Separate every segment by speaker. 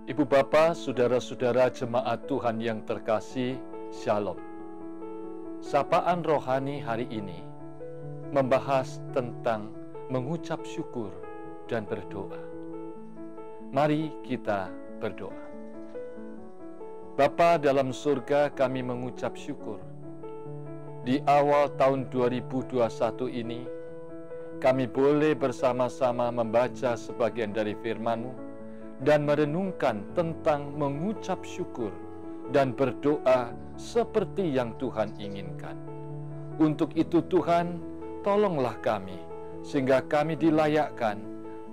Speaker 1: Ibu Bapa, saudara-saudara jemaat Tuhan yang terkasih, Shalom. Sapaan rohani hari ini membahas tentang mengucap syukur dan berdoa. Mari kita berdoa. Bapa dalam surga, kami mengucap syukur. Di awal tahun 2021 ini, kami boleh bersama-sama membaca sebagian dari firman-Mu dan merenungkan tentang mengucap syukur dan berdoa seperti yang Tuhan inginkan. Untuk itu Tuhan, tolonglah kami, sehingga kami dilayakkan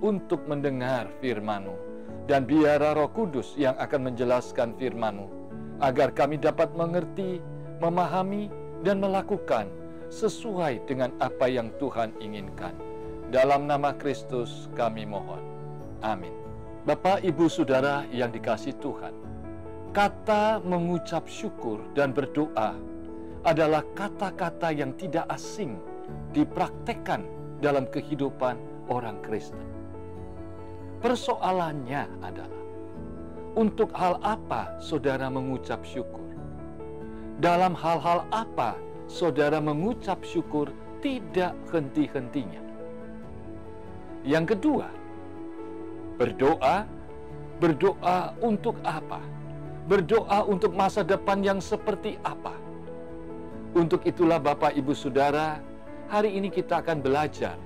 Speaker 1: untuk mendengar firman-Mu. Dan biarlah Roh Kudus yang akan menjelaskan firman-Mu, agar kami dapat mengerti, memahami, dan melakukan sesuai dengan apa yang Tuhan inginkan. Dalam nama Kristus kami mohon. Amin. Bapak, Ibu, Saudara yang dikasihi Tuhan, kata mengucap syukur dan berdoa adalah kata-kata yang tidak asing dipraktekkan dalam kehidupan orang Kristen. Persoalannya adalah, untuk hal apa saudara mengucap syukur? Dalam hal-hal apa saudara mengucap syukur tidak henti-hentinya? Yang kedua, berdoa untuk apa? Berdoa untuk masa depan yang seperti apa? Untuk itulah Bapak, Ibu, Saudara, hari ini kita akan belajar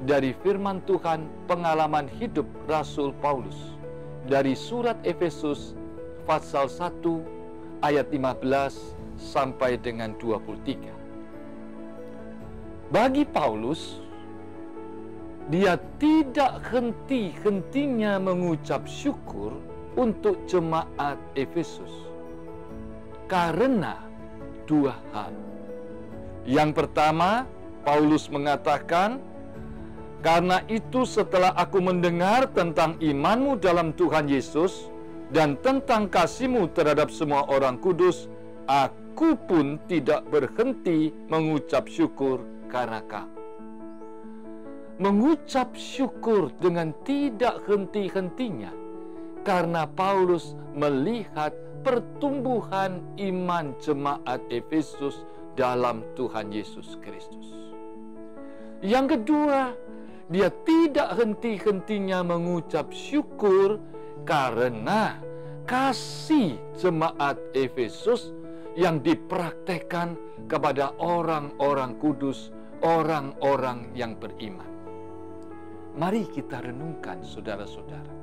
Speaker 1: dari firman Tuhan pengalaman hidup Rasul Paulus dari surat Efesus pasal 1 ayat 15 sampai dengan 23. Bagi Paulus, dia tidak henti-hentinya mengucap syukur untuk jemaat Efesus karena dua hal. Yang pertama, Paulus mengatakan, "Karena itu setelah aku mendengar tentang iman-Mu dalam Tuhan Yesus dan tentang kasih-Mu terhadap semua orang kudus, aku pun tidak berhenti mengucap syukur karena Kamu." Mengucap syukur dengan tidak henti-hentinya karena Paulus melihat pertumbuhan iman jemaat Efesus dalam Tuhan Yesus Kristus. Yang kedua, dia tidak henti-hentinya mengucap syukur karena kasih jemaat Efesus yang dipraktekkan kepada orang-orang kudus, orang-orang yang beriman. Mari kita renungkan, saudara-saudara.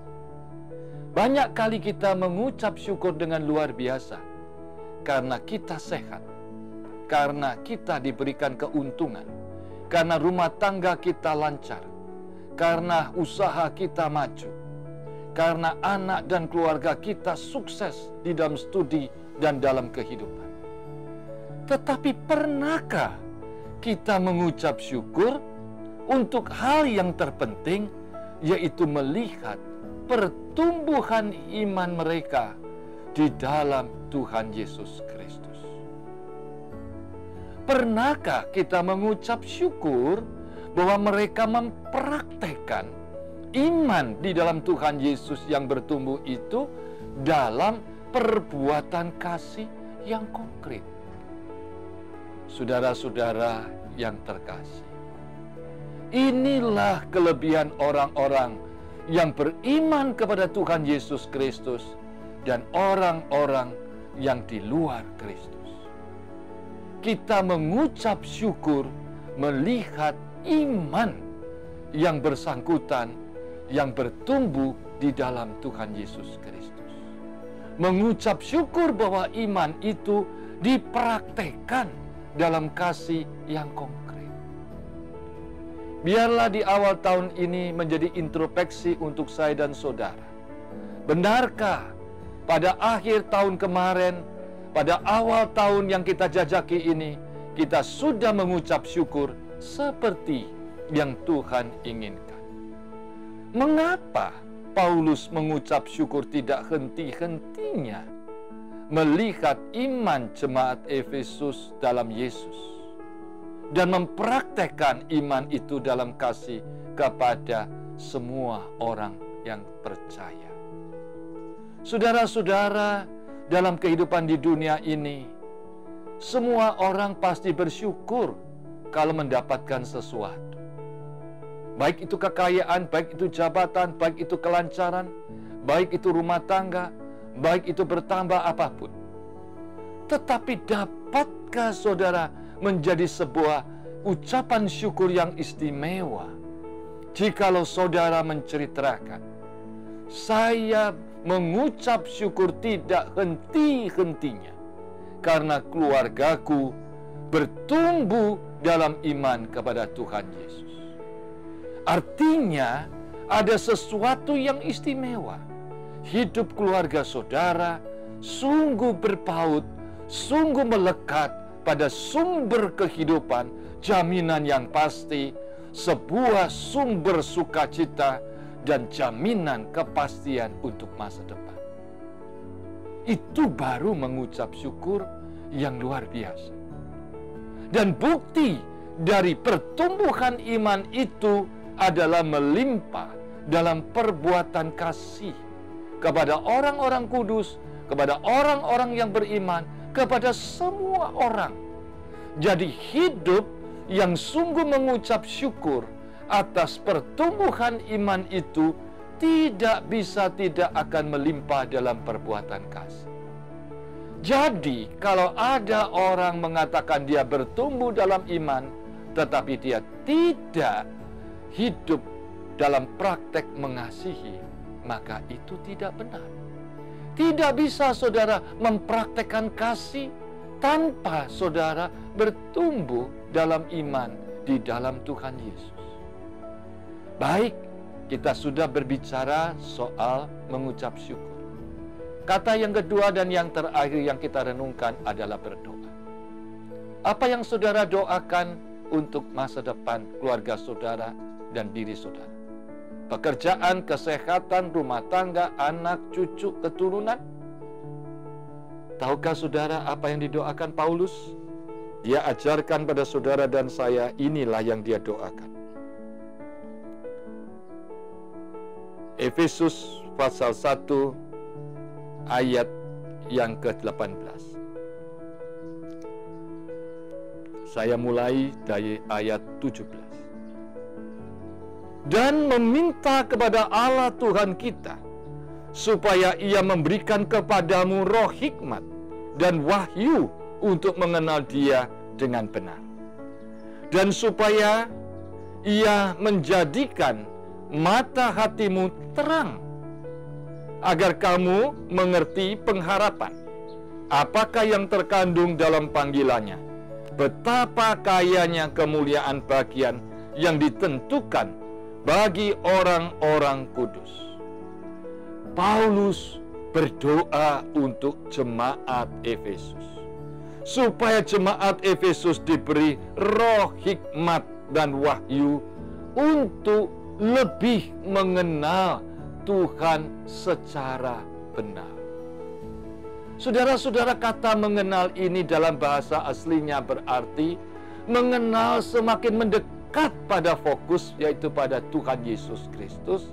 Speaker 1: Banyak kali kita mengucap syukur dengan luar biasa karena kita sehat, karena kita diberikan keuntungan, karena rumah tangga kita lancar, karena usaha kita maju, karena anak dan keluarga kita sukses di dalam studi dan dalam kehidupan. Tetapi pernahkah kita mengucap syukur untuk hal yang terpenting, yaitu melihat pertumbuhan iman mereka di dalam Tuhan Yesus Kristus? Pernahkah kita mengucap syukur bahwa mereka mempraktekkan iman di dalam Tuhan Yesus yang bertumbuh itu dalam perbuatan kasih yang konkret? Saudara-saudara yang terkasih, inilah kelebihan orang-orang yang beriman kepada Tuhan Yesus Kristus dan orang-orang yang di luar Kristus. Kita mengucap syukur melihat iman yang bersangkutan, yang bertumbuh di dalam Tuhan Yesus Kristus. Mengucap syukur bahwa iman itu dipraktekkan dalam kasih yang konkret. Biarlah di awal tahun ini menjadi introspeksi untuk saya dan saudara. Benarkah pada akhir tahun kemarin, pada awal tahun yang kita jajaki ini, kita sudah mengucap syukur seperti yang Tuhan inginkan? Mengapa Paulus mengucap syukur tidak henti-hentinya melihat iman jemaat Efesus dalam Yesus dan mempraktekkan iman itu dalam kasih kepada semua orang yang percaya? Saudara-saudara, dalam kehidupan di dunia ini, semua orang pasti bersyukur kalau mendapatkan sesuatu. Baik itu kekayaan, baik itu jabatan, baik itu kelancaran, baik itu rumah tangga, baik itu bertambah apapun. Tetapi dapatkah saudara menjadi sebuah ucapan syukur yang istimewa jikalau saudara menceritakan, saya mengucap syukur tidak henti-hentinya karena keluargaku bertumbuh dalam iman kepada Tuhan Yesus. Artinya ada sesuatu yang istimewa. Hidup keluarga saudara sungguh berpaut, sungguh melekat pada sumber kehidupan, jaminan yang pasti, sebuah sumber sukacita, dan jaminan kepastian untuk masa depan. Itu baru mengucap syukur yang luar biasa. Dan bukti dari pertumbuhan iman itu adalah melimpah dalam perbuatan kasih kepada orang-orang kudus, kepada orang-orang yang beriman, kepada semua orang. Jadi hidup yang sungguh mengucap syukur atas pertumbuhan iman itu tidak bisa tidak akan melimpah dalam perbuatan kasih. Jadi kalau ada orang mengatakan dia bertumbuh dalam iman, tetapi dia tidak hidup dalam praktek mengasihi, maka itu tidak benar. Tidak bisa saudara mempraktekkan kasih tanpa saudara bertumbuh dalam iman di dalam Tuhan Yesus. Baik, kita sudah berbicara soal mengucap syukur. Kata yang kedua dan yang terakhir yang kita renungkan adalah berdoa. Apa yang saudara doakan untuk masa depan keluarga saudara dan diri saudara? Pekerjaan, kesehatan, rumah tangga, anak, cucu, keturunan. Tahukah saudara apa yang didoakan Paulus? Dia ajarkan pada saudara dan saya, inilah yang dia doakan. Efesus pasal 1 ayat yang ke-18. Saya mulai dari ayat 17. Dan meminta kepada Allah Tuhan kita, supaya Ia memberikan kepadamu roh hikmat dan wahyu untuk mengenal Dia dengan benar. Dan supaya Ia menjadikan mata hatimu terang, agar kamu mengerti pengharapan, apakah yang terkandung dalam panggilannya, betapa kayanya kemuliaan bagian yang ditentukan bagi orang-orang kudus. Paulus berdoa untuk jemaat Efesus, supaya jemaat Efesus diberi roh hikmat dan wahyu untuk lebih mengenal Tuhan secara benar. Saudara-saudara, kata mengenal ini dalam bahasa aslinya berarti mengenal semakin mendekat pada fokus, yaitu pada Tuhan Yesus Kristus,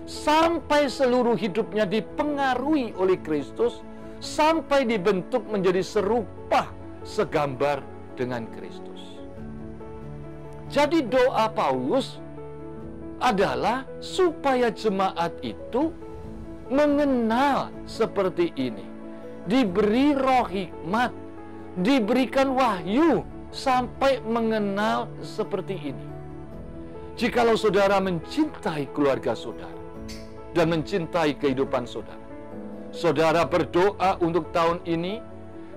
Speaker 1: sampai seluruh hidupnya dipengaruhi oleh Kristus, sampai dibentuk menjadi serupa segambar dengan Kristus. Jadi doa Paulus adalah supaya jemaat itu mengenal seperti ini, diberi roh hikmat, diberikan wahyu sampai mengenal seperti ini. Jikalau saudara mencintai keluarga saudara dan mencintai kehidupan saudara, saudara berdoa untuk tahun ini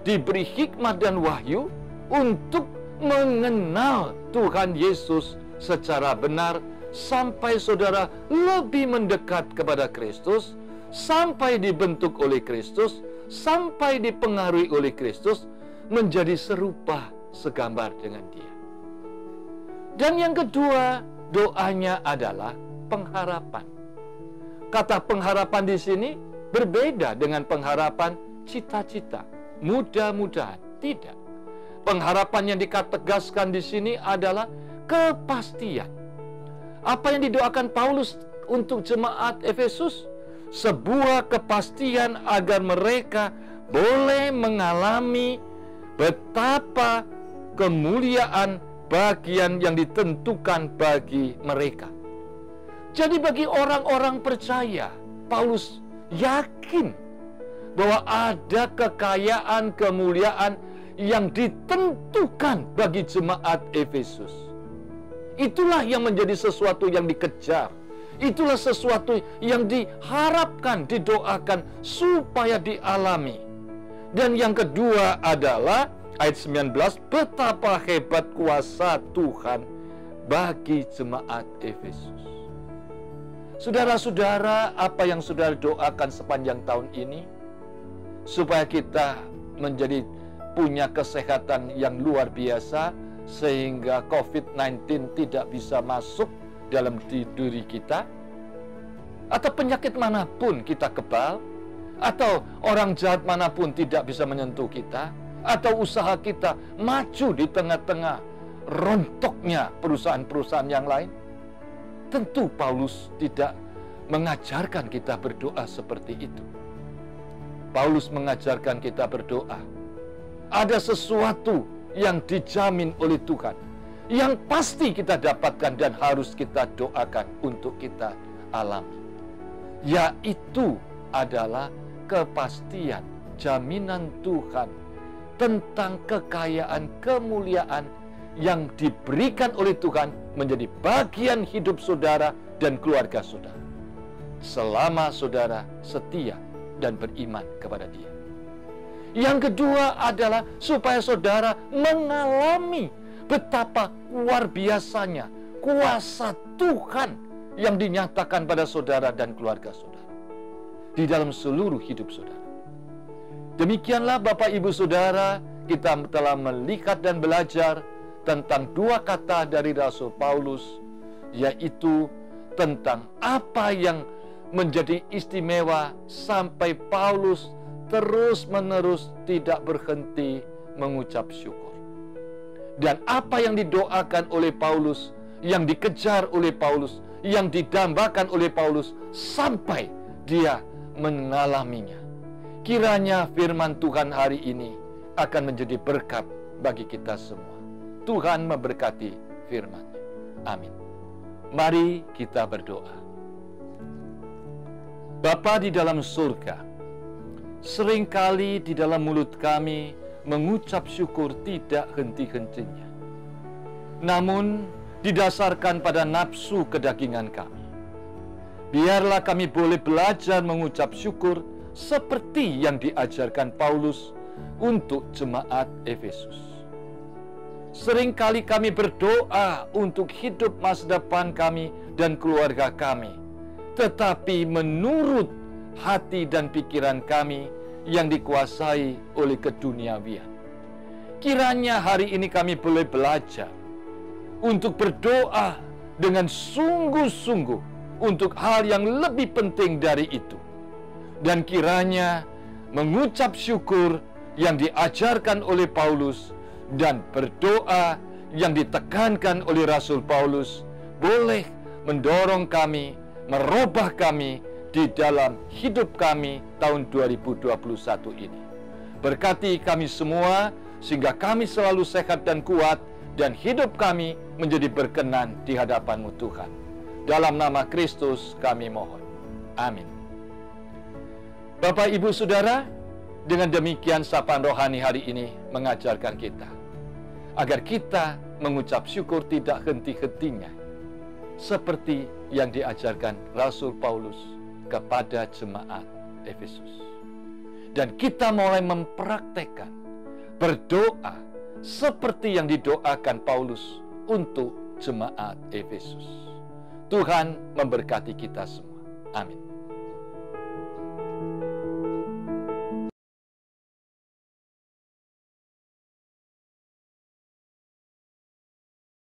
Speaker 1: diberi hikmat dan wahyu untuk mengenal Tuhan Yesus secara benar, sampai saudara lebih mendekat kepada Kristus, sampai dibentuk oleh Kristus, sampai dipengaruhi oleh Kristus, menjadi serupa segambar dengan Dia. Dan yang kedua, doanya adalah pengharapan. Kata pengharapan di sini berbeda dengan pengharapan cita-cita, mudah-mudahan. Tidak. Pengharapan yang ditegaskan di sini adalah kepastian. Apa yang didoakan Paulus untuk jemaat Efesus? sebuah kepastian agar mereka boleh mengalami betapa kemuliaan bagian yang ditentukan bagi mereka. Jadi bagi orang-orang percaya, Paulus yakin bahwa ada kekayaan kemuliaan yang ditentukan bagi jemaat Efesus. Itulah yang menjadi sesuatu yang dikejar. Itulah sesuatu yang diharapkan, didoakan supaya dialami. Dan yang kedua adalah ayat 19, betapa hebat kuasa Tuhan bagi jemaat Efesus. Saudara-saudara, apa yang saudara doakan sepanjang tahun ini? Supaya kita menjadi punya kesehatan yang luar biasa, sehingga COVID-19 tidak bisa masuk dalam diri kita, atau penyakit manapun kita kebal, atau orang jahat manapun tidak bisa menyentuh kita, atau usaha kita maju di tengah-tengah rontoknya perusahaan-perusahaan yang lain. Tentu Paulus tidak mengajarkan kita berdoa seperti itu. Paulus mengajarkan kita berdoa. Ada sesuatu yang dijamin oleh Tuhan, yang pasti kita dapatkan dan harus kita doakan untuk kita alami. Yaitu adalah kepastian, jaminan Tuhan tentang kekayaan kemuliaan yang diberikan oleh Tuhan menjadi bagian hidup saudara dan keluarga saudara, selama saudara setia dan beriman kepada Dia. Yang kedua adalah supaya saudara mengalami betapa luar biasanya kuasa Tuhan yang dinyatakan pada saudara dan keluarga saudara di dalam seluruh hidup saudara. Demikianlah Bapak Ibu Saudara, kita telah melihat dan belajar tentang dua kata dari Rasul Paulus, yaitu tentang apa yang menjadi istimewa sampai Paulus terus-menerus tidak berhenti mengucap syukur. Dan apa yang didoakan oleh Paulus, yang dikejar oleh Paulus, yang didambakan oleh Paulus sampai dia mengalaminya. Kiranya firman Tuhan hari ini akan menjadi berkat bagi kita semua. Tuhan memberkati firman-Nya. Amin. Mari kita berdoa. Bapa di dalam surga, seringkali di dalam mulut kami mengucap syukur tidak henti-hentinya. Namun didasarkan pada nafsu kedagingan kami. Biarlah kami boleh belajar mengucap syukur seperti yang diajarkan Paulus untuk jemaat Efesus. Seringkali kami berdoa untuk hidup masa depan kami dan keluarga kami, tetapi menurut hati dan pikiran kami yang dikuasai oleh keduniawian. Kiranya hari ini kami boleh belajar untuk berdoa dengan sungguh-sungguh untuk hal yang lebih penting dari itu. Dan kiranya mengucap syukur yang diajarkan oleh Paulus dan berdoa yang ditekankan oleh Rasul Paulus boleh mendorong kami, merubah kami di dalam hidup kami tahun 2021 ini. Berkati kami semua sehingga kami selalu sehat dan kuat dan hidup kami menjadi berkenan di hadapan-Mu Tuhan. Dalam nama Kristus kami mohon. Amin. Bapak, Ibu, Saudara, dengan demikian sapaan rohani hari ini mengajarkan kita agar kita mengucap syukur tidak henti-hentinya seperti yang diajarkan Rasul Paulus kepada jemaat Efesus. Dan kita mulai mempraktekkan berdoa seperti yang didoakan Paulus untuk jemaat Efesus. Tuhan memberkati kita semua. Amin.